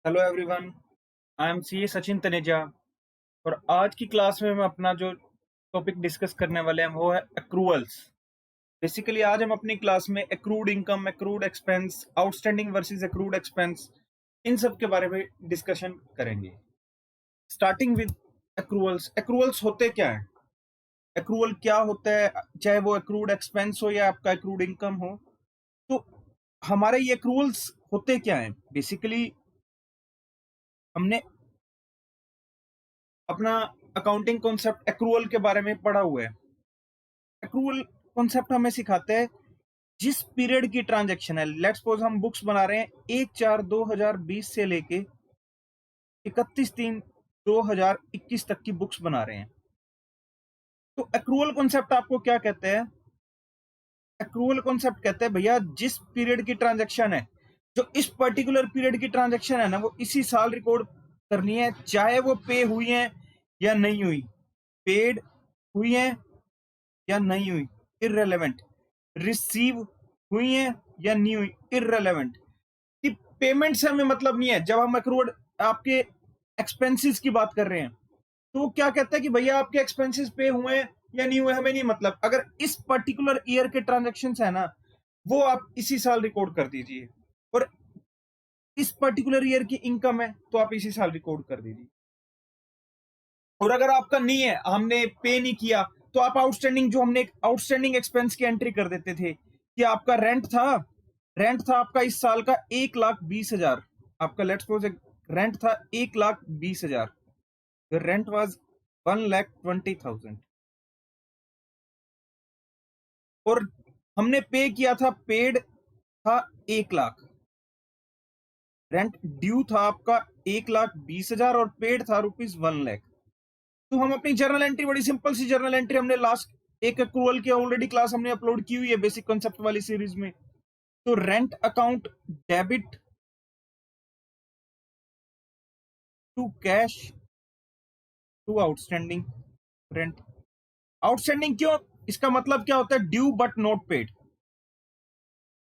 Hello everyone, I am C A Sachin Taneja. और आज की क्लास में हम अपना जो टॉपिक डिस्कस करने वाले हैं वो है एक्रूअल्स। बेसिकली आज हम अपनी क्लास में accrued income, accrued expense, outstanding versus accrued expense, इन सब के बारे में डिस्कशन करेंगे। Starting with एक्रूअल्स। एक्रूअल्स होते क्या है? एक्रूअल क्या होता है? चाहे वो एक्रूड एक्सपेंस हो या आपका एक्रूड इनकम हो, तो हमारे ये एक्रूअल्स होते क्या है? बेसिकली हमने अपना अकाउंटिंग कॉन्सेप्ट एक्रूअल के बारे में पढ़ा हुआ है। एक्रूअल कॉन्सेप्ट हमें सिखाते हैं जिस पीरियड की ट्रांजैक्शन है। लेट्स सपोज हम बुक्स बना रहे हैं 1/4/2020 से लेके 31/3/2021 तक की बुक्स बना रहे हैं। तो एक्रूअल कॉन्सेप्ट आपको क्या कहते हैं? एक्रूअल कॉन्सेप्ट कहते हैं भैया जिस पीरियड की ट्रांजैक्शन है, जो इस पर्टिकुलर पीरियड की ट्रांजैक्शन है ना, वो इसी साल रिकॉर्ड करनी है, चाहे वो पे हुई है या नहीं हुई। पेड हुई है या नहीं हुई, इररेलेवेंट। रिसीव हुई है या नहीं हुई, इररेलेवेंट। कि पेमेंट से हमें मतलब नहीं है। जब हम अक्रूड आपके एक्सपेंसेस की बात कर रहे हैं तो वो क्या कहता है कि भैया आपके एक्सपेंसेस पे हुए हैं या नहीं हुए, हमें नहीं मतलब। अगर इस पर्टिकुलर ईयर के ट्रांजेक्शन है ना, वो आप इसी साल रिकॉर्ड कर दीजिए। और इस पर्टिकुलर ईयर की इनकम है तो आप इसी साल रिकॉर्ड कर दीजिए। और अगर आपका नहीं है, हमने पे नहीं किया, तो आप आउटस्टैंडिंग, जो हमने आउटस्टैंडिंग एक्सपेंस की एंट्री कर देते थे कि आपका रेंट था आपका इस साल का 1,20,000। आपका लेट्स सपोज रेंट था 1,20,000। रेंट वाज 1,20,000 और हमने पे किया था, पेड था 1,00,000। रेंट ड्यू था आपका 1,20,000 और पेड था ₹1,00,000। तो हम अपनी जर्नल एंट्री, बड़ी सिंपल सी जर्नल एंट्री, हमने लास्ट एक एक्रूअल की ऑलरेडी क्लास हमने अपलोड की हुई है बेसिक कॉन्सेप्ट वाली सीरीज में। तो rent account debit to cash to outstanding rent. Outstanding क्यों? इसका मतलब क्या होता है? Due but not paid.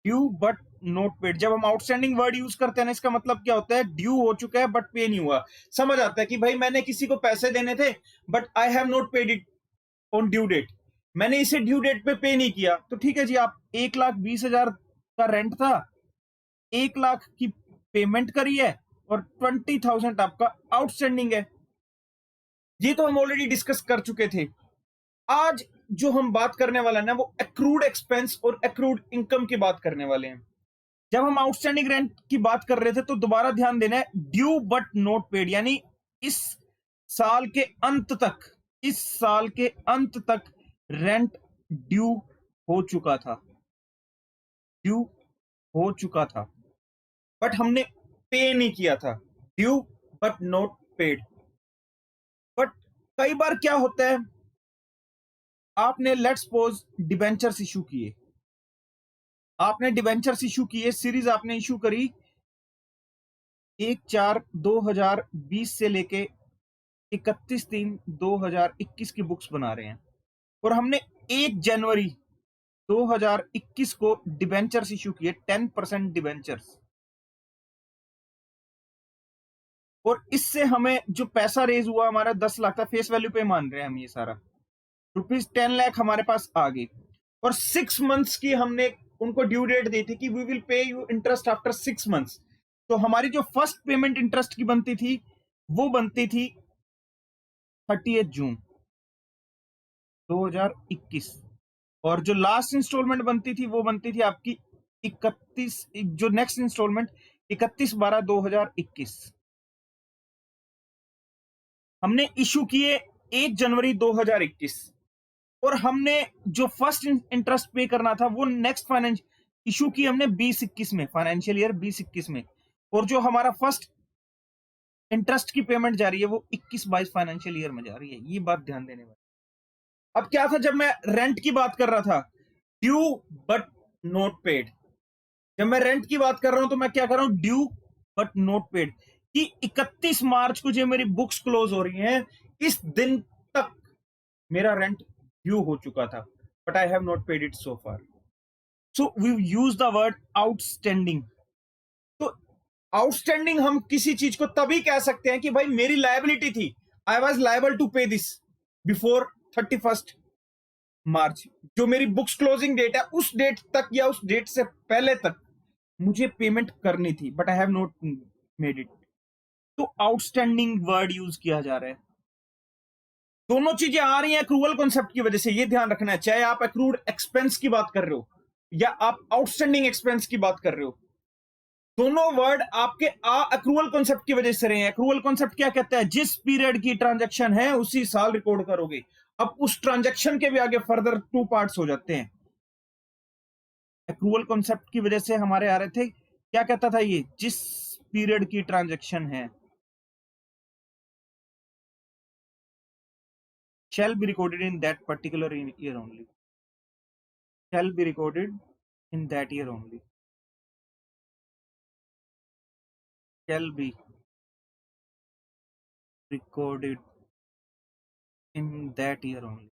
Due but not paid. जब हम आउटस्टैंडिंग वर्ड यूज करते हैं ना, इसका मतलब क्या होता है? ड्यू हो चुका है बट पे नहीं हुआ। समझ आता है कि भाई मैंने किसी को पैसे देने थे but I have not paid it on due date. मैंने इसे ड्यू डेट पे पे नहीं किया, तो ठीक है जी, आप 1,20,000 का रेंट था, 1,00,000 की पेमेंट करी है और 20,000 आपका आउटस्टैंडिंग है। ये तो हम ऑलरेडी डिस्कस कर चुके थे। आज जो हम बात करने वाले हैं ना, वो एक्रूड एक्सपेंस और एक्रूड इनकम की बात करने वाले हैं। जब हम आउटस्टैंडिंग रेंट की बात कर रहे थे तो दोबारा ध्यान देना है, ड्यू बट नॉट पेड, यानी इस साल के अंत तक, इस साल के अंत तक रेंट ड्यू हो चुका था, ड्यू हो चुका था, बट हमने पे नहीं किया था। Due but not paid. But कई बार क्या होता है, आपने लेट्स सपोज डिबेंचर्स इशू किए, सीरीज आपने इशू करी 1/4/2020 से लेके 31/3/2021 की बुक्स बना रहे हैं और हमने 1 जनवरी 2021 को डिबेंचर्स इशू किए, 10% डिबेंचर्स। और इससे हमें जो पैसा रेज हुआ हमारा 10 लाख था, फेस वैल्यू पे मान रहे हैं हम, ये सारा ₹10 लाख हमारे पास आ गई। और 6 मंथ्स की हमने उनको ड्यू डेट दी थी कि we will pay you interest after 6 months. तो हमारी जो फर्स्ट पेमेंट इंटरेस्ट की बनती थी वो बनती थी 30 जून 2021। और जो लास्ट इंस्टॉलमेंट बनती थी वो बनती थी आपकी 31, जो नेक्स्ट इंस्टॉलमेंट 31/12/2021। हमने इशू किए 1 जनवरी 2021 और हमने जो फर्स्ट इंटरेस्ट पे करना था वो नेक्स्ट फाइनेंस इशू की हमने 2021 में, फाइनेंशियल ईयर 2021 में। और जो हमारा फर्स्ट इंटरेस्ट की पेमेंट जा रही है वो 21-22 फाइनेंशियल ईयर में जा रही है। ये बात ध्यान देने वाली। अब क्या था, जब मैं रेंट की बात कर रहा था, ड्यू बट नॉट पेड। जब मैं रेंट की बात कर रहा हूं तो मैं क्या कर रहा हूं? Due but not paid. कि 31 मार्च को जो मेरी बुक्स क्लोज हो रही हैं, इस दिन तक मेरा रेंट ड्यू हो चुका था, but I have not paid it so far. So we use the word outstanding. तो आउटस्टैंडिंग हम किसी चीज को तभी कह सकते हैं कि भाई मेरी लायबिलिटी थी, आई वॉज लायबल टू पे दिस बिफोर 31 मार्च, जो मेरी बुक्स क्लोजिंग डेट है उस डेट तक या उस डेट से पहले तक मुझे पेमेंट करनी थी, but I have not made it. तो आउटस्टैंडिंग वर्ड यूज किया जा रहा है। दोनों चीजें आ रही हैं एक्रूवल कॉन्सेप्ट की वजह से, ये ध्यान रखना है, चाहे आप एक्रूड एक्सपेंस की बात कर रहे हो या आप आउटस्टैंडिंग एक्सपेंस की बात कर रहे हो, दोनों वर्ड आपके एक्रूवल कॉन्सेप्ट की वजह से रहे हैं। एक्रूवल कॉन्सेप्ट क्या कहता है, जिस पीरियड की ट्रांजैक्शन है उसी साल रिकॉर्ड करोगे। अब उस ट्रांजैक्शन के भी आगे फर्दर 2 पार्ट्स हो जाते हैं। एक्रूवल कॉन्सेप्ट की वजह से हमारे आ रहे थे, क्या कहता था ये, जिस पीरियड की ट्रांजैक्शन है shall be recorded in that particular year only, shall be recorded in that year only, shall be recorded in that year only,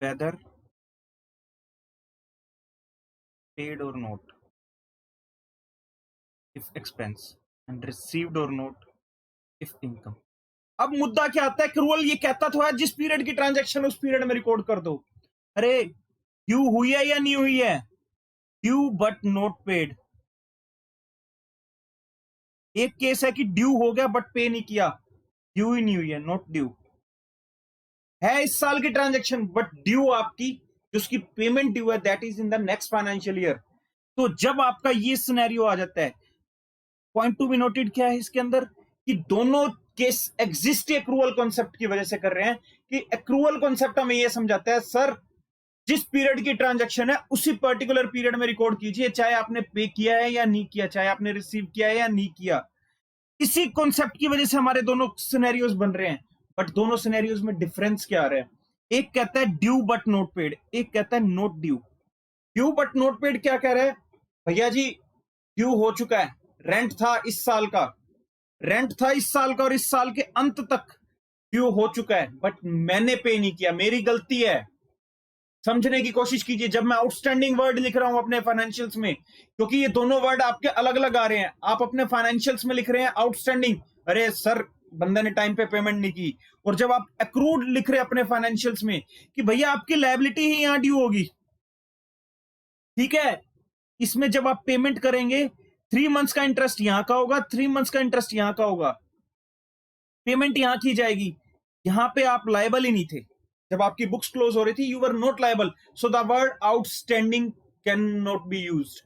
whether paid or not, if expense, and received or not, if income। अब मुद्दा क्या आता है, accrual ये कहता तो है जिस पीरियड की ट्रांजैक्शन उस पीरियड में रिकॉर्ड कर दो। अरे ड्यू हुई है या नहीं हुई है, ड्यू बट नॉट पेड। एक केस है कि ड्यू हो गया बट पे नहीं किया, ड्यू ही नहीं हुई है, नॉट ड्यू है इस साल की ट्रांजैक्शन, बट ड्यू आपकी जो उसकी पेमेंट ड्यू है that is in the next financial year. तो जब आपका ये सिनेरियो आ जाता है, पॉइंट टू बी नोटेड क्या है इसके अंदर, कि दोनों केस एग्जिस्ट एक्रूवल कॉन्सेप्ट की वजह से कर रहे हैं। कि एक्रूवल कॉन्सेप्ट हमें यह समझाता है, सर जिस पीरियड की ट्रांजैक्शन है उसी पर्टिकुलर पीरियड में रिकॉर्ड कीजिए, चाहे आपने पे किया है या नहीं किया, चाहे आपने रिसीव किया है या नहीं किया। इसी कॉन्सेप्ट की वजह से हमारे दोनों सिनेरियोज बन रहे हैं। बट दोनों सिनेरियोज में डिफरेंस क्या आ रहा है, एक कहता है ड्यू बट नोट पेड, एक कहता है note due. Due but note paid क्या कह रहा है, भैया जी ड्यू हो चुका है, रेंट था इस साल का, रेंट था इस साल का और इस साल के अंत तक ड्यू हो चुका है, बट मैंने पे नहीं किया, मेरी गलती है। समझने की कोशिश कीजिए, जब मैं आउटस्टैंडिंग वर्ड लिख रहा हूं अपने फाइनेंशियल्स में, क्योंकि ये दोनों वर्ड आपके अलग अलग आ रहे हैं, आप अपने फाइनेंशियल्स में लिख रहे हैं आउटस्टैंडिंग, अरे सर बंदे ने टाइम पे पेमेंट नहीं की, और जब आप एक्रूड लिख रहे हैं अपने फाइनेंशियल्स में कि भैया आपकी लायबिलिटी ही यहां ड्यू होगी, ठीक है, इसमें जब आप पेमेंट करेंगे 3 मंथ्स का इंटरेस्ट यहां का होगा, 3 मंथ्स का इंटरेस्ट यहां का होगा, पेमेंट यहां की जाएगी, यहां पे आप लायबल ही नहीं थे। जब आपकी बुक्स क्लोज हो रही थी, you were not liable, so the word outstanding can not be used,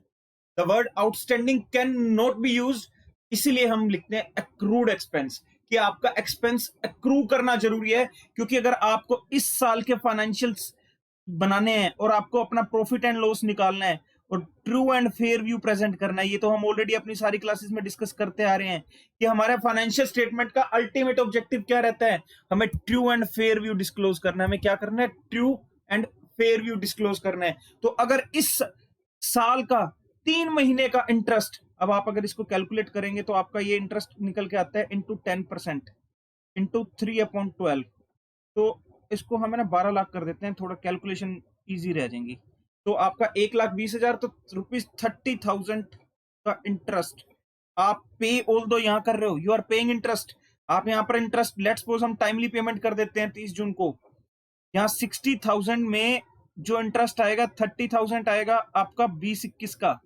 the word outstanding can not be used. इसीलिए हम लिखते हैं एक्रूड एक्सपेंस, कि आपका एक्सपेंस एक्रू करना जरूरी है, क्योंकि अगर आपको इस साल के फाइनेंशियल्स बनाने हैं और आपको अपना प्रॉफिट एंड लॉस निकालना है और true and fair view present करना है, ये तो हम ऑलरेडी अपनी सारी क्लासेस में डिस्कस करते आ रहे हैं कि हमारे फाइनेंशियल स्टेटमेंट का अल्टीमेट ऑब्जेक्टिव क्या रहता है, हमें true and fair view disclose करना है। हमें क्या करना है, true and fair view disclose करना है। तो अगर इस साल का 3 महीने का इंटरेस्ट, अब आप अगर इसको कैलकुलेट करेंगे तो आपका ये इंटरेस्ट निकल के आता है इंटू 10% इंटू 3/12, तो इसको हमें ना 12 लाख कर देते हैं, थोड़ा कैलकुलेशन इजी रह जाएंगी। तो आपका 1,20,000, तो ₹30,000 का इंटरेस्ट आप पे ऑल दो यहाँ कर रहे हो, यू आर पेइंग इंटरेस्ट। आप यहाँ पर इंटरेस्ट, लेट्स सपोज हम टाइमली पेमेंट कर देते हैं 30 जून को, यहाँ 60,000 में जो इंटरेस्ट आएगा 30,000 आएगा आपका 20-21 का,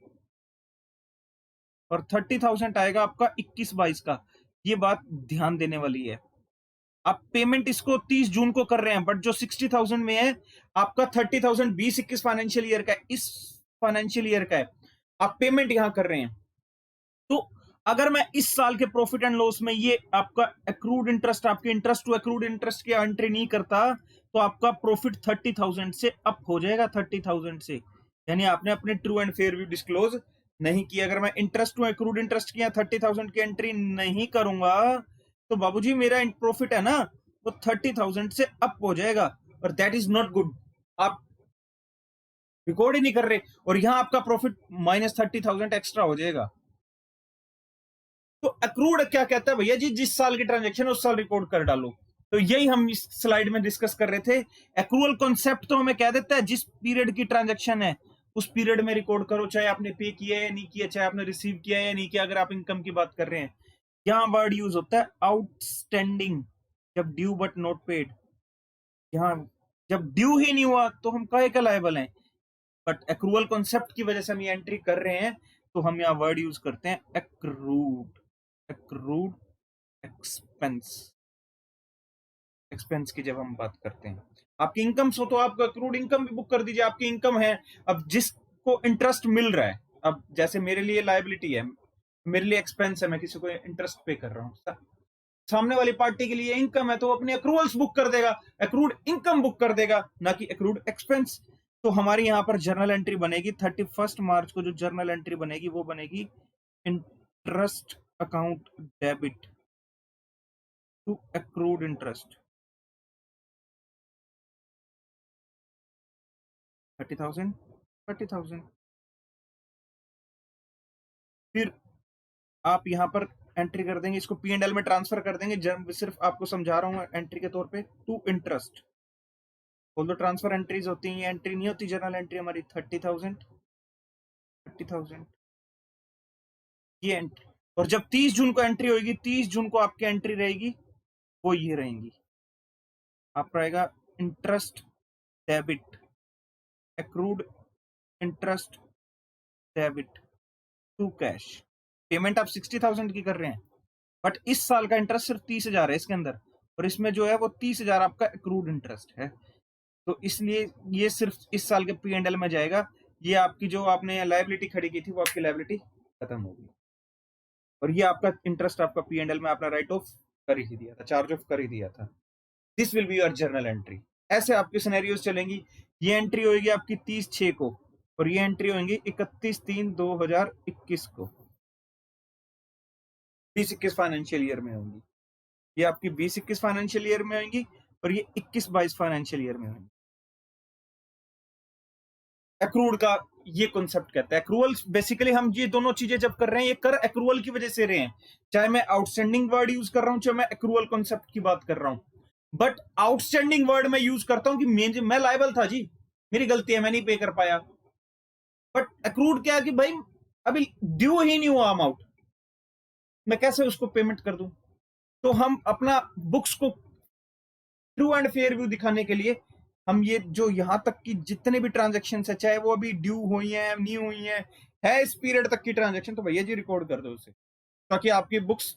और 30,000 आएगा आपका 21-22 का। ये बात ध्यान देने वाली है। आप पेमेंट इसको 30 जून को कर रहे हैं, बट जो 60,000 में है आपका 30,000 20-21 फाइनेंशियल ईयर का है, इस फाइनेंशियल ईयर का है, आप पेमेंट यहां कर रहे हैं। तो अगर मैं इस साल के प्रॉफिट एंड लॉस में ये आपका एक्रूड इंटरेस्ट, आपके इंटरेस्ट टू एक्रूड इंटरेस्ट की एंट्री नहीं करता, तो आपका प्रॉफिट 30,000 से अप हो जाएगा, 30,000 से, यानी आपने अपने true and fair view disclose नहीं किया। अगर मैं इंटरेस्ट टू एक्रूड इंटरेस्ट की 30,000 की एंट्री नहीं करूंगा, तो बाबूजी मेरा प्रॉफिट है ना वो 30,000 से अप हो जाएगा, और दैट इज नॉट गुड। आप रिकॉर्ड ही नहीं कर रहे, और यहां आपका प्रॉफिट -30,000 एक्स्ट्रा हो जाएगा। तो अक्रूड क्या कहता है, भैया जी जिस साल की ट्रांजेक्शन उस साल रिकॉर्ड कर डालो। तो यही हम इस स्लाइड में डिस्कस कर रहे थे। एक्रूअल कॉन्सेप्ट तो हमें कह देता है जिस पीरियड की ट्रांजेक्शन है उस पीरियड में रिकॉर्ड करो, चाहे आपने पे किया है या नहीं किया, चाहे आपने रिसीव किया है या नहीं किया, अगर आप इनकम की बात कर रहे हैं। यहाँ वर्ड यूज होता है आउटस्टैंडिंग, जब ड्यू बट नॉट पेड। यहाँ जब ड्यू ही नहीं हुआ तो हम काहे का लायबल हैं, बट एक्रूअल कॉन्सेप्ट की वजह से हम ये एंट्री कर रहे हैं, तो हम यहाँ वर्ड यूज करते हैं एक्रूड। एक्रूड एक्सपेंस, एक्सपेंस की जब हम बात करते हैं, आपकी इनकम हो तो आप एक्रूड इनकम भी बुक कर दीजिए, आपकी इनकम है। अब जिसको इंटरेस्ट मिल रहा है, अब जैसे मेरे लिए लायबिलिटी है, मेरे लिए एक्सपेंस है, मैं किसी को इंटरेस्ट पे कर रहा हूँ, सामने वाली पार्टी के लिए इनकम है, तो वो अपने एक्रूअल्स बुक कर देगा, एक्रूड इनकम बुक कर देगा, ना कि एक्रूड एक्सपेंस। तो हमारी यहाँ पर जर्नल एंट्री बनेगी 31 मार्च को, जो जर्नल एंट्री बनेगी वो बनेगी interest account debit to accrued interest 30,000 30,000। फिर आप यहाँ पर एंट्री कर देंगे, इसको P&L में ट्रांसफर कर देंगे। सिर्फ आपको समझा रहा हूँ एंट्री के तौर पे, टू इंटरेस्ट। बोलो ट्रांसफर एंट्रीज होती हैं, ये एंट्री नहीं होती जर्नल एंट्री हमारी। 30,000 30,000 ये एंट्री, और जब 30 जून को एंट्री होगी, 30 जून को आपकी एंट्री रहेगी वो ये रहेंगी, आपका रहेगा interest debit, accrued interest debit to cash. Payment आप 60,000 की कर रहे हैं, बट इस साल का इंटरेस्ट सिर्फ 30,000 है इसके अंदर, और इसमें जो है वो 30,000 आपका एक्रूड इंटरेस्ट है, तो इसलिए ये सिर्फ इस साल के P&L में जाएगा। ये आपकी जो आपने लायबिलिटी खड़ी की थी वो आपकी लायबिलिटी खत्म होगी, और ये आपका इंटरेस्ट आपका P&L में आपने राइट ऑफ कर ही दिया था, चार्ज ऑफ कर ही दिया था। This will be your journal entry. ऐसे आपकी सिनेरियोज चलेंगी। ये एंट्री होगी आपकी 30/6 को, और ये एंट्री होंगी 31/3/2021 को, 20-21 फाइनेंशियल ईयर में होंगी। ये आपकी 20-21 फाइनेंशियल ईयर में होंगी, और ये 21-22 फाइनेंशियल ईयर में होंगी। एक्रूड का ये कॉन्सेप्ट कहता है, एक्रूअल बेसिकली हम ये दोनों चीजें जब कर रहे हैं, ये कर एक्रूअल की वजह से रहे हैं, चाहे मैं आउटस्टैंडिंग वर्ड यूज कर रहा हूं, चाहे मैं एक्रूअल कॉन्सेप्ट की बात कर रहा हूं। बट आउटस्टैंडिंग वर्ड मैं यूज करता हूं कि मैं लायबल था जी, मेरी गलती है, मैं नहीं पे कर पाया। बट एक्रूड क्या है कि भाई अभी ड्यू ही नहीं हुआ अमाउंट, मैं कैसे उसको पेमेंट कर दूं। तो हम अपना बुक्स को ट्रू एंड फेयर व्यू दिखाने के लिए हम ये जो यहां तक की जितने भी ट्रांजेक्शन है, चाहे वो अभी ड्यू हुई है, नहीं हुई है इस पीरियड तक की ट्रांजेक्शन, तो भैया जी रिकॉर्ड कर दो उसे, ताकि आपकी बुक्स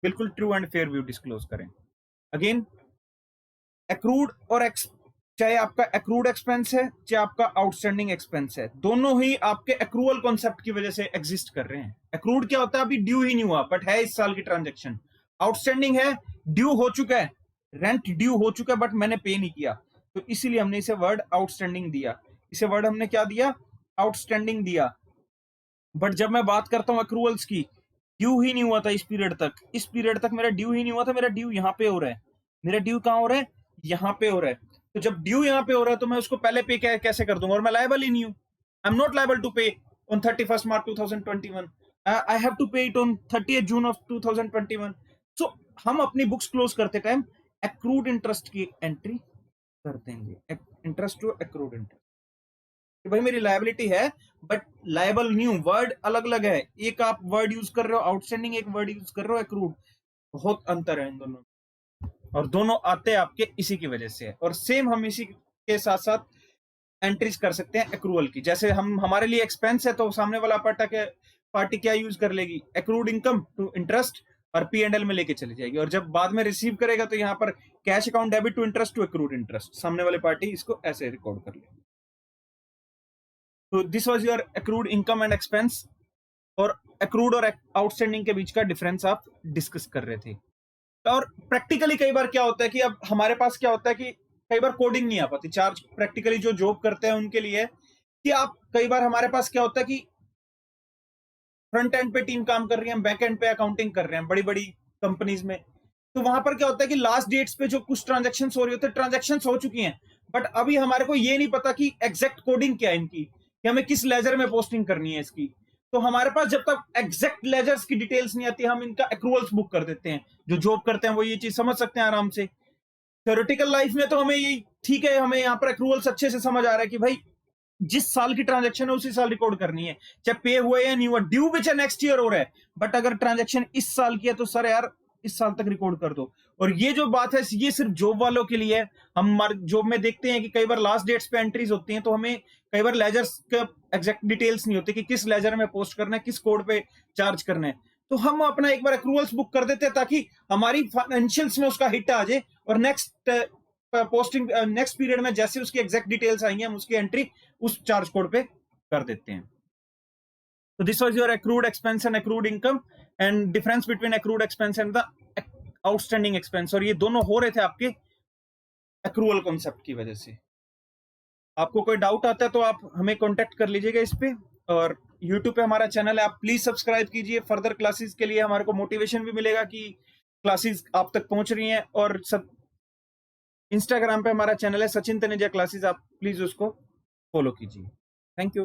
बिल्कुल true and fair view disclose करें। अगेन एक्रूड और चाहे आपका एक्रूड एक्सपेंस है, चाहे आपका आउटस्टैंडिंग एक्सपेंस है, दोनों ही आपके एक्रूअल कॉन्सेप्ट की वजह से एग्जिस्ट कर रहे हैं। एक्रूड क्या होता है, अभी ड्यू ही नहीं हुआ बट है इस साल की ट्रांजेक्शन। आउटस्टैंडिंग है, ड्यू हो चुका है, रेंट ड्यू हो चुका है बट मैंने पे नहीं किया, तो इसीलिए हमने इसे वर्ड आउटस्टैंडिंग दिया। इसे वर्ड हमने क्या दिया, आउटस्टैंडिंग दिया। बट जब मैं बात करता हूं एक्रूअल्स की, ड्यू ही नहीं हुआ था इस पीरियड तक, इस पीरियड तक मेरा ड्यू ही नहीं हुआ था, मेरा ड्यू यहाँ पे हो रहा है, मेरा ड्यू कहाँ हो रहा है, यहाँ पे हो रहा है। तो जब ड्यू यहाँ पे हो रहा है तो मैं उसको पहले पे कैसे कर दूंगा, और मैं लायबल ही नहीं हूँ। I am not liable to pay on 31 March 2021, I have to pay it on 30 June of 2021। So हम अपनी बुक्स क्लोज करते टाइम एक्रूड इंटरेस्ट की एंट्री कर देंगे, इंटरेस्ट टू एक्रूड इंटरेस्ट, कि भाई मेरी लायबिलिटी है बट लायबल नहीं हूं। वर्ड अलग अलग है, एक आप वर्ड यूज कर रहे हो आउटस्टैंडिंग, एक वर्ड यूज कर रहे हो एक्रूड, बहुत अंतर है इन दोनों, और दोनों आते आपके इसी की वजह से है। और सेम हम इसी के साथ साथ एंट्रीज कर सकते हैं एक्रूअल की। जैसे हम हमारे लिए एक्सपेंस है तो सामने वाला पार्टी क्या यूज कर लेगी, एक्रूड इनकम टू इंटरेस्ट, और P&L में लेके चली जाएगी, और जब बाद में रिसीव करेगा तो यहाँ पर cash account debit to interest to accrued interest, सामने वाले पार्टी इसको ऐसे रिकॉर्ड कर लेगी। तो this was your accrued income and expense, और एक्रूड और आउटस्टैंडिंग के बीच का डिफरेंस आप डिस्कस कर रहे थे। और प्रैक्टिकली कई बार क्या होता है कि अब हमारे पास क्या होता है कि कई बार कोडिंग नहीं आ पाती, चार्ज प्रैक्टिकली जो जॉब करते हैं उनके लिए, कि आप कई बार हमारे पास क्या होता है कि फ्रंट एंड पे टीम काम कर रही है, बैक एंड पे अकाउंटिंग कर रहे हैं बड़ी बड़ी कंपनीज में, तो वहां पर क्या होता है कि लास्ट डेट्स पे जो कुछ ट्रांजेक्शन हो रही होती है, ट्रांजेक्शन हो चुकी हैं, बट अभी हमारे को ये नहीं पता कि एग्जैक्ट कोडिंग क्या है इनकी, कि हमें किस लेजर में पोस्टिंग करनी है इसकी। तो हमारे पास जब तक एग्जैक्ट लेजर्स की डिटेल्स नहीं आती, हम इनका एक्रूअल्स बुक कर देते हैं। जो जॉब करते हैं वो ये चीज समझ सकते हैं आराम से। थ्योरेटिकल लाइफ में तो हमें ये ठीक है, हमें यहाँ पर एक्रूअल्स अच्छे से समझ आ रहा है कि भाई जिस साल की ट्रांजैक्शन है उसी साल रिकॉर्ड करनी है, चाहे पे हुए या नहीं हुआ। ड्यू भी चाहे नेक्स्ट ईयर हो रहा है, बट अगर ट्रांजैक्शन इस साल की है तो सर यार इस साल तक रिकॉर्ड कर दो। और ये जो बात है ये सिर्फ जॉब वालों के लिए है। हम जॉब में देखते हैं कि कई बार लास्ट डेट्स पे एंट्रीज होती हैं, तो हमें कई बार लेजर्स का एग्जैक्ट डिटेल्स नहीं होती कि किस लेजर में पोस्ट करना है, किस कोड पे चार्ज करना है। तो हम अपना एक बार अक्रूवल्स बुक कर देते हैं ताकि हमारी फाइनेंशियल्स में उसका हिट आ जाए, और नेक्स्ट पोस्टिंग नेक्स्ट पीरियड में जैसे उसकी एग्जैक्ट डिटेल्स आएंगे हम उसकी एंट्री उस चार्ज कोड पे कर देते हैं। तो this was your accrued expense and accrued income, and difference between accrued expense and the outstanding expense। और ये दोनों हो रहे थे आपके accrual concept की वजह से। आपको कोई डाउट आता है तो आप हमें कांटेक्ट कर लीजिएगा इस पे, और YouTube पे हमारा चैनल है, आप प्लीज सब्सक्राइब कीजिए। फर्दर क्लासेस के लिए हमारे को मोटिवेशन भी मिलेगा कि क्लासेस आप तक पहुंच रही हैं। और सब इंस्टाग्राम पे हमारा चैनल है सचिन तनेजा क्लासेस, आप प्लीज उसको फॉलो कीजिए। Thank you.